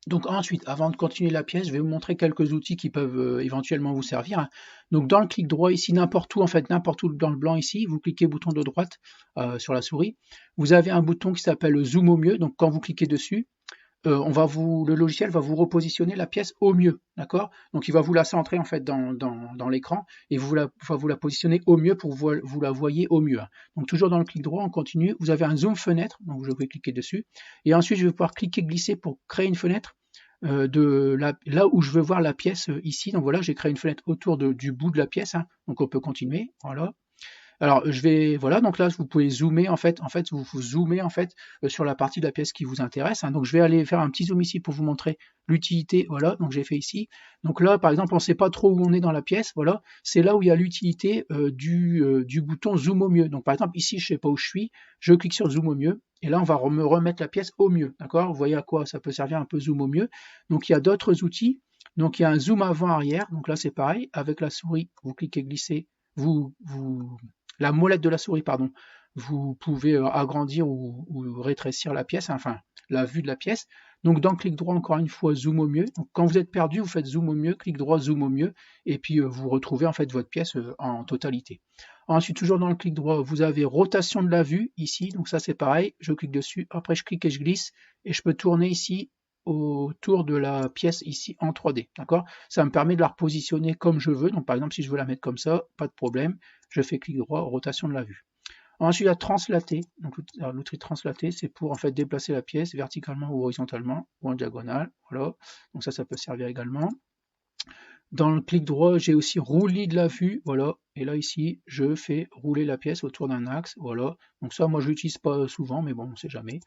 Donc ensuite, avant de continuer la pièce, je vais vous montrer quelques outils qui peuvent éventuellement vous servir, hein. Donc dans le clic droit ici, n'importe où, en fait, n'importe où dans le blanc ici, vous cliquez bouton de droite sur la souris. Vous avez un bouton qui s'appelle zoom au mieux. Donc quand vous cliquez dessus, le logiciel va vous repositionner la pièce au mieux, d'accord? Donc il va vous la centrer en fait dans l'écran et va vous la positionner au mieux pour que vous la voyez au mieux, hein. Donc toujours dans le clic droit, on continue. Vous avez un zoom fenêtre, donc je vais cliquer dessus. Et ensuite, je vais pouvoir cliquer glisser pour créer une fenêtre là où je veux voir la pièce ici. Donc voilà, j'ai créé une fenêtre autour du bout de la pièce, hein. Donc on peut continuer, voilà. Alors voilà, donc là vous pouvez zoomer vous zoomez sur la partie de la pièce qui vous intéresse, hein. Donc je vais aller faire un petit zoom ici pour vous montrer l'utilité, voilà, donc j'ai fait ici. Donc là par exemple on ne sait pas trop où on est dans la pièce, voilà, c'est là où il y a l'utilité du bouton zoom au mieux. Donc par exemple ici je ne sais pas où je suis, je clique sur zoom au mieux, et là on va me remettre la pièce au mieux, d'accord? Vous voyez à quoi ça peut servir un peu zoom au mieux. Donc il y a d'autres outils, donc il y a un zoom avant-arrière, donc là c'est pareil, avec la souris, vous cliquez glisser, la molette de la souris, pardon, vous pouvez agrandir ou rétrécir la pièce, hein, enfin la vue de la pièce. Donc dans le clic droit, encore une fois, zoom au mieux. Donc, quand vous êtes perdu, vous faites zoom au mieux, clic droit, zoom au mieux, et puis vous retrouvez en fait votre pièce en totalité. Ensuite, toujours dans le clic droit, vous avez rotation de la vue ici, donc ça c'est pareil, je clique dessus, après je clique et je glisse, et je peux tourner ici autour de la pièce ici en 3D, d'accord? Ça me permet de la repositionner comme je veux. Donc par exemple, si je veux la mettre comme ça, pas de problème, je fais clic droit, rotation de la vue. Ensuite, il y a translater. Donc l'outil translater, c'est pour en fait déplacer la pièce verticalement ou horizontalement ou en diagonale. Voilà. Donc ça peut servir également. Dans le clic droit, j'ai aussi roulis de la vue, voilà. Et là ici, je fais rouler la pièce autour d'un axe, voilà. Donc ça, moi je l'utilise pas souvent, mais bon, on sait jamais.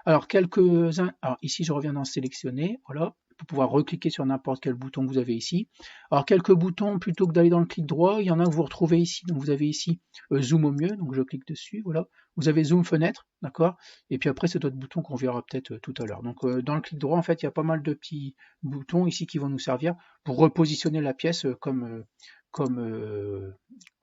Alors alors ici je reviens dans sélectionner, voilà, pour pouvoir recliquer sur n'importe quel bouton que vous avez ici. Alors quelques boutons, plutôt que d'aller dans le clic droit, il y en a que vous retrouvez ici. Donc vous avez ici zoom au mieux, donc je clique dessus, voilà. Vous avez zoom fenêtre, d'accord. Et puis après c'est d'autres boutons qu'on verra peut-être tout à l'heure. Donc dans le clic droit, en fait, il y a pas mal de petits boutons ici qui vont nous servir pour repositionner la pièce comme, comme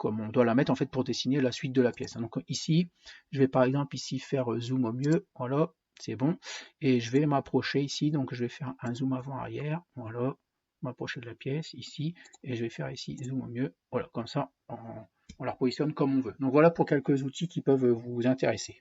on doit la mettre en fait pour dessiner la suite de la pièce. Donc ici, je vais par exemple ici faire zoom au mieux, voilà, c'est bon. Et je vais m'approcher ici, donc je vais faire un zoom avant-arrière, voilà, m'approcher de la pièce ici, et je vais faire ici zoom au mieux, voilà, comme ça on la repositionne comme on veut. Donc voilà pour quelques outils qui peuvent vous intéresser.